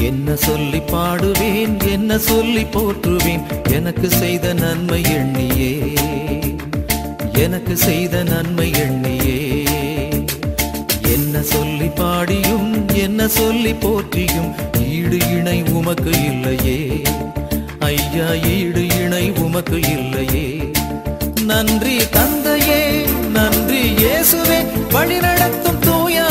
என்ன சொல்லி பாடுவேன், என்ன சொல்லி போற்றுவேன், எனக்கு செய்த நன்மை எண்ணியே, எனக்கு செய்த நன்மை எண்ணியே. என்ன சொல்லி பாடியும் என்ன சொல்லி போற்றியும் ஈடு இணை உமக்கு இல்லையே ஐயா, ஈடு இணை உமக்கு இல்லையே. நன்றி தந்தையே, நன்றி இயேசுவே, வழி நடத்தும் தூயா